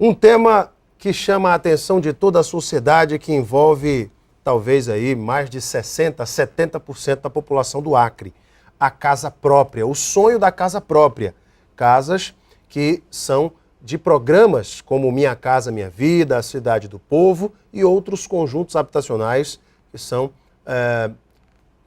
Um tema que chama a atenção de toda a sociedade, que envolve talvez aí mais de 60%, 70% da população do Acre. A casa própria, o sonho da casa própria. Casas que são de programas como Minha Casa Minha Vida, A Cidade do Povo e outros conjuntos habitacionais que são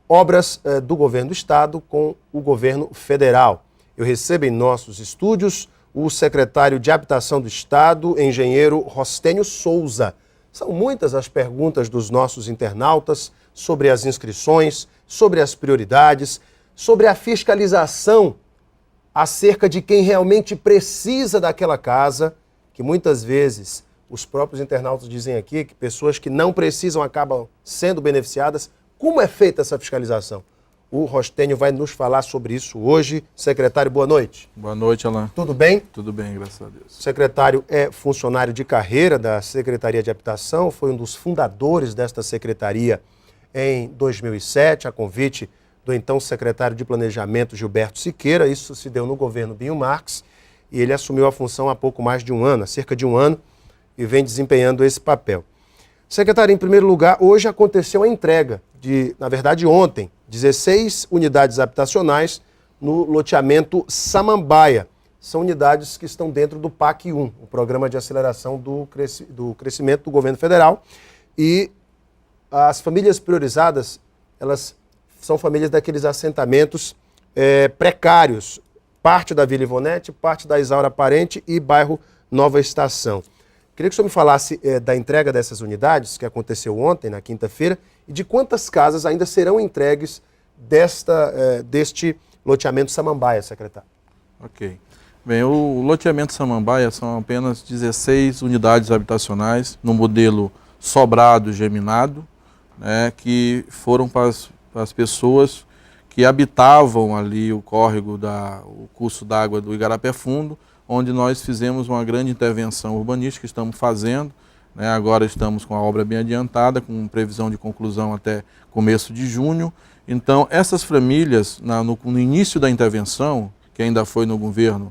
obras do governo do estado com o governo federal. Eu recebo em nossos estúdios o secretário de Habitação do Estado, engenheiro Rostênio Souza. São muitas as perguntas dos nossos internautas sobre as inscrições, sobre as prioridades, sobre a fiscalização acerca de quem realmente precisa daquela casa, que muitas vezes os próprios internautas dizem aqui que pessoas que não precisam acabam sendo beneficiadas. Como é feita essa fiscalização? O Rostênio vai nos falar sobre isso hoje. Secretário, boa noite. Boa noite, Alain. Tudo bem? Tudo bem, graças a Deus. O secretário é funcionário de carreira da Secretaria de Habitação, foi um dos fundadores desta secretaria em 2007, a convite do então secretário de Planejamento Gilberto Siqueira. Isso se deu no governo Binho Marques e ele assumiu a função há pouco mais de um ano, há cerca de um ano, e vem desempenhando esse papel. Secretário, em primeiro lugar, hoje aconteceu a entrega na verdade ontem, 16 unidades habitacionais no loteamento Samambaia. São unidades que estão dentro do PAC 1, o Programa de Aceleração do Crescimento do Governo Federal. E as famílias priorizadas, elas são famílias daqueles assentamentos precários, parte da Vila Ivonete, parte da Isaura Parente e bairro Nova Estação. Queria que o senhor me falasse da entrega dessas unidades, que aconteceu ontem, na quinta-feira, e de quantas casas ainda serão entregues deste loteamento Samambaia, secretário. Ok. Bem, o loteamento Samambaia são apenas 16 unidades habitacionais no modelo sobrado geminado, né, que foram para as pessoas que habitavam ali o córrego, o curso d'água do Igarapé Fundo, onde nós fizemos uma grande intervenção urbanística, estamos fazendo, né, agora estamos com a obra bem adiantada, com previsão de conclusão até começo de junho. Então, essas famílias, no início da intervenção, que ainda foi no governo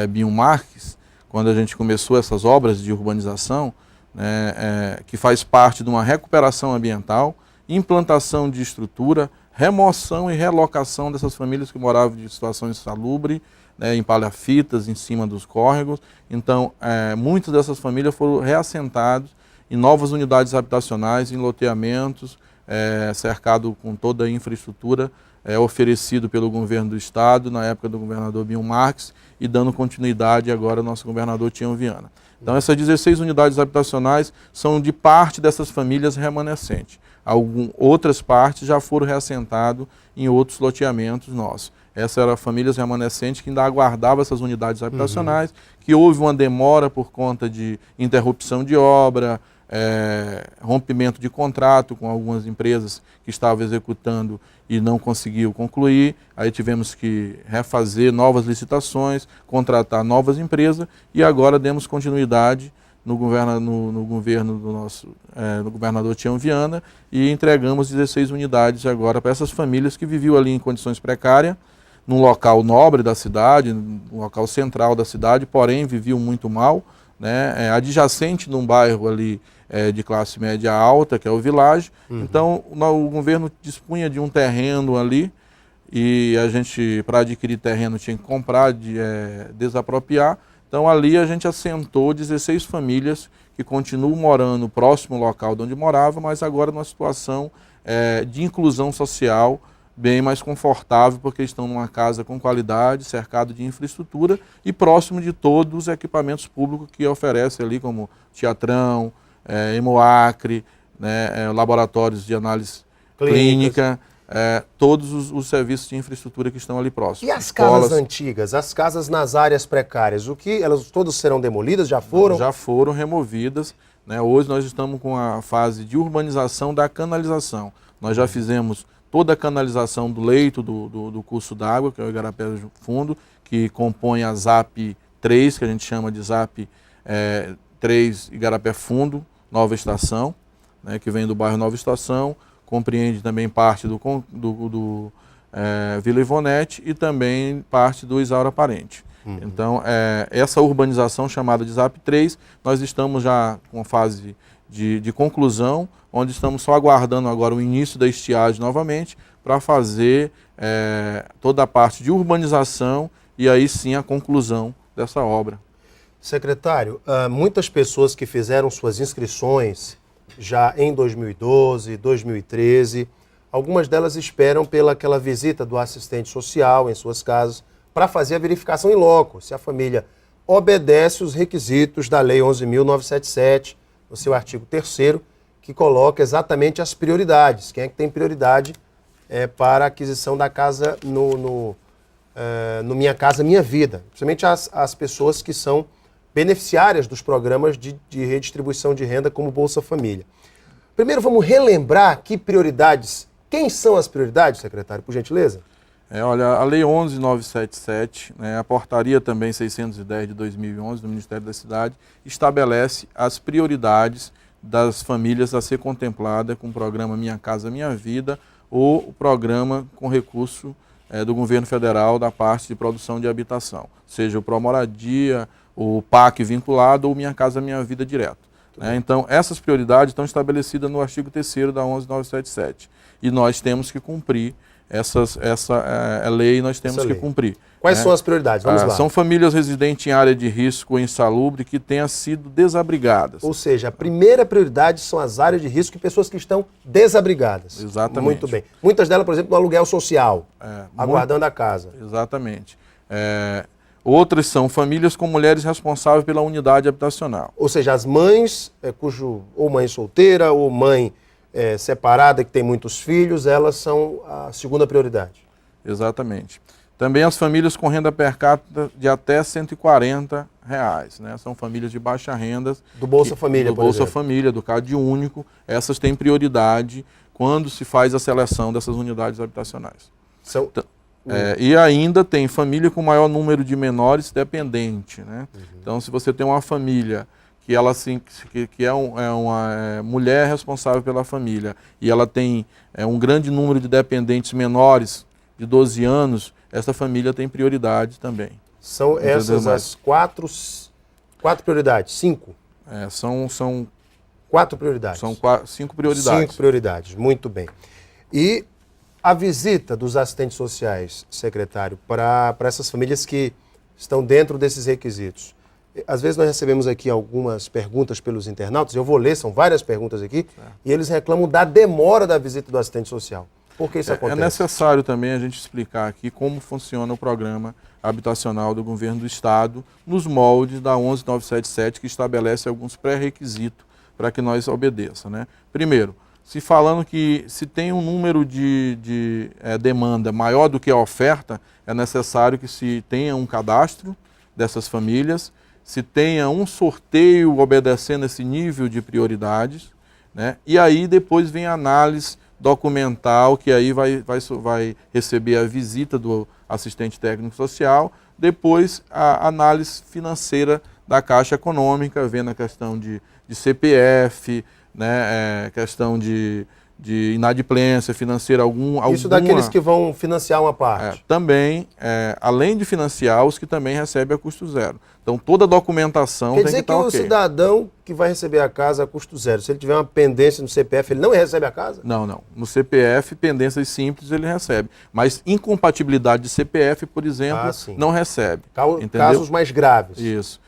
Binho Marques, quando a gente começou essas obras de urbanização, né, que faz parte de uma recuperação ambiental, implantação de estrutura, remoção e relocação dessas famílias que moravam de situação insalubre, em palafitas, em cima dos córregos. Então, muitas dessas famílias foram reassentadas em novas unidades habitacionais, em loteamentos, cercado com toda a infraestrutura oferecido pelo governo do estado, na época do governador Binho Marques, e dando continuidade agora ao nosso governador Tião Viana. Então, essas 16 unidades habitacionais são de parte dessas famílias remanescentes. Outras partes já foram reassentadas em outros loteamentos nossos. Essas eram famílias remanescentes que ainda aguardavam essas unidades habitacionais, que houve uma demora por conta de interrupção de obra, rompimento de contrato com algumas empresas que estavam executando e não conseguiu concluir. Aí tivemos que refazer novas licitações, contratar novas empresas e agora demos continuidade no governo do governador Tião Viana e entregamos 16 unidades agora para essas famílias que viviam ali em condições precárias, num local nobre da cidade, num local central da cidade, porém viviam muito mal, né? Adjacente num bairro ali de classe média alta, que é o Village. Então o governo dispunha de um terreno ali e a gente, para adquirir terreno, tinha que comprar, desapropriar. Então ali a gente assentou 16 famílias que continuam morando próximo ao local de onde moravam, mas agora numa situação de inclusão social bem mais confortável, porque estão numa casa com qualidade, cercado de infraestrutura e próximo de todos os equipamentos públicos que oferece ali, como teatrão, Hemoacre, né, laboratórios de análise clínica, todos os serviços de infraestrutura que estão ali próximos. E as casas antigas, as casas nas áreas precárias, elas todas serão demolidas? Já foram? Já foram removidas, né? Hoje nós estamos com a fase de urbanização da canalização. Nós já fizemos toda a canalização do leito do curso d'água, que é o Igarapé Fundo, que compõe a ZAP 3, que a gente chama de ZAP 3 Igarapé Fundo, Nova Estação, né, que vem do bairro Nova Estação, compreende também parte do Vila Ivonete e também parte do Isaura Parente. Então, essa urbanização chamada de ZAP 3, nós estamos já com a fase de conclusão, onde estamos só aguardando agora o início da estiagem novamente, para fazer toda a parte de urbanização e aí sim a conclusão dessa obra. Secretário, muitas pessoas que fizeram suas inscrições já em 2012, 2013, algumas delas esperam pelaquela visita do assistente social em suas casas para fazer a verificação em loco, se a família obedece os requisitos da Lei 11.977, no seu artigo 3º, que coloca exatamente as prioridades. Quem é que tem prioridade para a aquisição da casa no Minha Casa Minha Vida? Principalmente as pessoas que são beneficiárias dos programas de redistribuição de renda como Bolsa Família. Primeiro, vamos relembrar que prioridades. Quem são as prioridades, secretário, por gentileza? Olha, a Lei 11.977, a portaria também 610 de 2011 do Ministério da Cidade, estabelece as prioridades das famílias a ser contemplada com o programa Minha Casa Minha Vida ou o programa com recurso do governo federal da parte de produção de habitação, seja o Promoradia, o PAC vinculado ou Minha Casa Minha Vida direto. Então, essas prioridades estão estabelecidas no artigo 3º da 11.977 e nós temos que cumprir essa lei, nós temos que cumprir. Quais são as prioridades? Vamos lá. São famílias residentes em área de risco insalubre que tenham sido desabrigadas. Ou seja, a primeira prioridade são as áreas de risco e pessoas que estão desabrigadas. Exatamente. Muito bem. Muitas delas, por exemplo, no aluguel social, aguardando a casa. Exatamente. Outras são famílias com mulheres responsáveis pela unidade habitacional. Ou seja, as mães, ou mãe solteira, ou mãe separada, que tem muitos filhos, elas são a segunda prioridade. Exatamente. Também as famílias com renda per capita de até R$140, São famílias de baixa renda. Do Bolsa Família, por exemplo. Do Bolsa Família, do CAD único. Essas têm prioridade quando se faz a seleção dessas unidades habitacionais. E ainda tem família com maior número de menores dependente. Então, se você tem uma família que ela é uma mulher responsável pela família e ela tem um grande número de dependentes menores de 12 anos, essa família tem prioridade também. São essas as quatro prioridades? 5? São 4 prioridades. São 5 prioridades. 5 prioridades, muito bem. E a visita dos assistentes sociais, secretário, para essas famílias que estão dentro desses requisitos. Às vezes nós recebemos aqui algumas perguntas pelos internautas, eu vou ler, são várias perguntas aqui, e eles reclamam da demora da visita do assistente social. Por que isso acontece? É necessário também a gente explicar aqui como funciona o programa habitacional do governo do Estado, nos moldes da 11.977, que estabelece alguns pré-requisitos para que nós obedeça. Primeiro, falando que se tem um número de demanda maior do que a oferta, é necessário que se tenha um cadastro dessas famílias, se tenha um sorteio obedecendo esse nível de prioridades, e aí depois vem a análise documental, que aí vai receber a visita do assistente técnico social, depois a análise financeira da Caixa Econômica, vendo a questão de CPF, questão de inadimplência financeira, Isso daqueles que vão financiar uma parte. Também, além de financiar, os que também recebem a custo zero. Então, toda a documentação tem que estar ok. Quer dizer que o cidadão que vai receber a casa a custo zero, se ele tiver uma pendência no CPF, ele não recebe a casa? Não. No CPF, pendências simples ele recebe. Mas incompatibilidade de CPF, por exemplo, não recebe. Casos mais graves. Isso.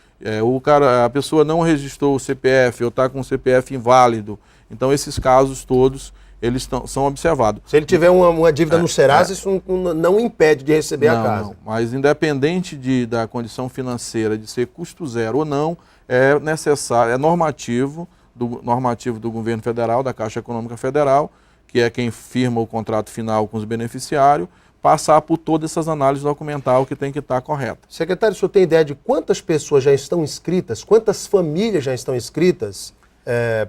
A pessoa não registrou o CPF ou está com o CPF inválido. Então, esses casos todos, eles são observados. Se ele tiver uma dívida no Serasa, isso não impede de receber a casa. Não, mas independente da condição financeira, de ser custo zero ou não, é necessário, é normativo do governo federal, da Caixa Econômica Federal, que é quem firma o contrato final com os beneficiários, passar por todas essas análises documentais que tem que estar correta. Secretário, o senhor tem ideia de quantas pessoas já estão inscritas, quantas famílias já estão inscritas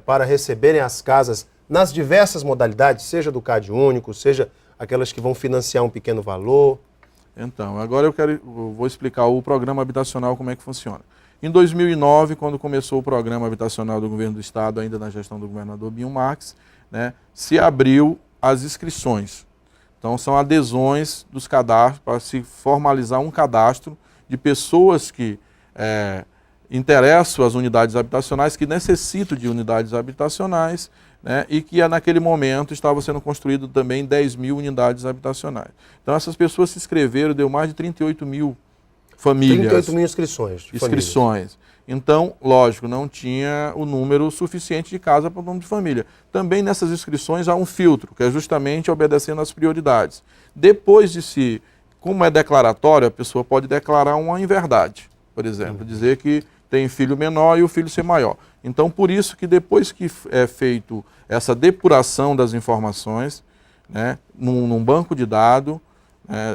para receberem as casas nas diversas modalidades, seja do CAD único, seja aquelas que vão financiar um pequeno valor? Então, agora eu vou explicar o programa habitacional, como é que funciona. Em 2009, quando começou o programa habitacional do governo do Estado, ainda na gestão do governador Binho Marques, se abriu as inscrições. Então, são adesões dos cadastros para se formalizar um cadastro de pessoas que interessam as unidades habitacionais, que necessitam de unidades habitacionais, né, e que naquele momento estava sendo construído também 10 mil unidades habitacionais. Então essas pessoas se inscreveram, deu mais de 38 mil famílias. 38 mil inscrições. Então, lógico, não tinha o número suficiente de casa para o número de família. Também nessas inscrições há um filtro, que é justamente obedecendo às prioridades. Depois de como é declaratório, a pessoa pode declarar uma inverdade, por exemplo, dizer que tem filho menor e o filho ser maior. Então, por isso que depois que é feito essa depuração das informações, né, num banco de dados,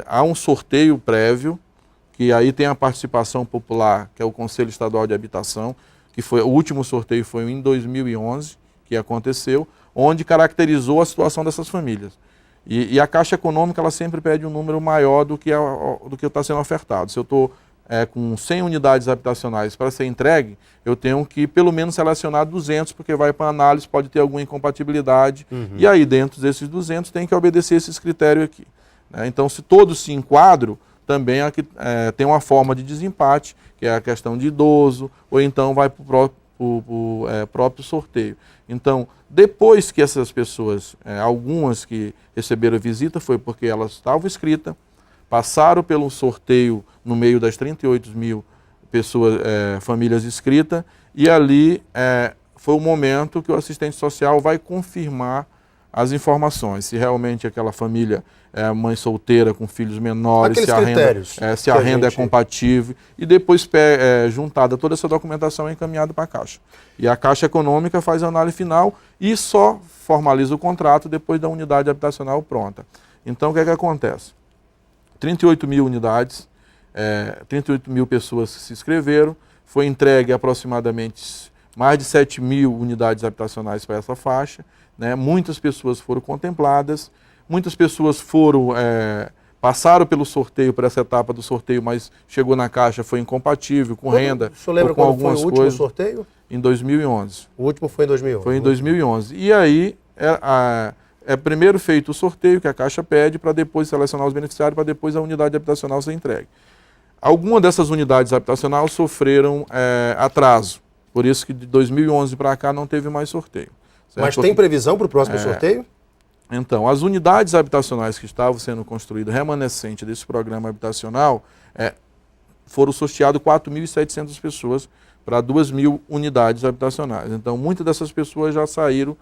há um sorteio prévio, que aí tem a participação popular, que é o Conselho Estadual de Habitação, que foi o último sorteio foi em 2011, que aconteceu, onde caracterizou a situação dessas famílias. E a Caixa Econômica ela sempre pede um número maior do que está sendo ofertado. Se eu estou com 100 unidades habitacionais para ser entregue, eu tenho que pelo menos selecionar 200, porque vai para análise, pode ter alguma incompatibilidade, e aí dentro desses 200 tem que obedecer esses critérios aqui. Né? Então, se todos se enquadram, também tem uma forma de desempate, que é a questão de idoso, ou então vai para o próprio sorteio. Então, depois que essas pessoas, algumas que receberam visita, foi porque elas estavam inscritas, passaram pelo sorteio no meio das 38 mil pessoas, famílias inscritas, e ali foi o momento que o assistente social vai confirmar as informações, se realmente aquela família é mãe solteira com filhos menores, se a renda é compatível, e depois juntada toda essa documentação é encaminhada para a Caixa. E a Caixa Econômica faz a análise final e só formaliza o contrato depois da unidade habitacional pronta. Então, o que é que acontece? 38 mil unidades, 38 mil pessoas se inscreveram, foi entregue aproximadamente mais de 7 mil unidades habitacionais para essa faixa, né? Muitas pessoas foram contempladas, muitas pessoas passaram pelo sorteio, por essa etapa do sorteio, mas chegou na Caixa, foi incompatível com renda. O senhor lembra ou com quando algumas foi o último sorteio? Em 2011. O último foi em 2011? Foi em 2011. E aí é primeiro feito o sorteio que a Caixa pede para depois selecionar os beneficiários, para depois a unidade habitacional ser entregue. Algumas dessas unidades habitacionais sofreram atraso, por isso que de 2011 para cá não teve mais sorteio. Certo? Mas tem previsão para o próximo sorteio? Então, as unidades habitacionais que estavam sendo construídas remanescente desse programa habitacional, foram sorteadas 4.700 pessoas para 2.000 unidades habitacionais. Então, muitas dessas pessoas já saíram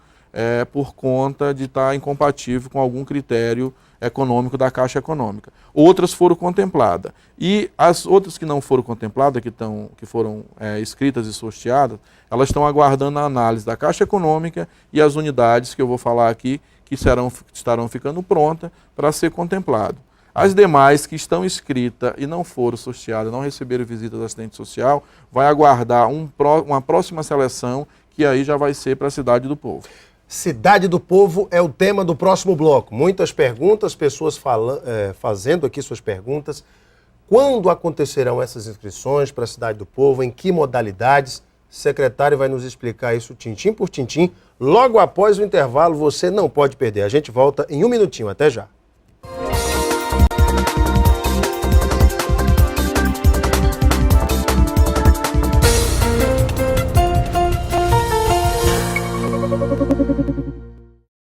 por conta de estar incompatível com algum critério econômico da Caixa Econômica. Outras foram contempladas. E as outras que não foram contempladas, que foram escritas e sorteadas, elas estão aguardando a análise da Caixa Econômica e as unidades que eu vou falar aqui, que estarão ficando prontas para ser contemplado. As demais que estão inscritas e não foram sorteadas, não receberam visita do assistente social, vai aguardar uma próxima seleção, que aí já vai ser para a Cidade do Povo. Cidade do Povo é o tema do próximo bloco. Muitas perguntas, pessoas fazendo aqui suas perguntas. Quando acontecerão essas inscrições para a Cidade do Povo? Em que modalidades? O secretário vai nos explicar isso tintim por tintim. Logo após o intervalo, você não pode perder. A gente volta em um minutinho. Até já.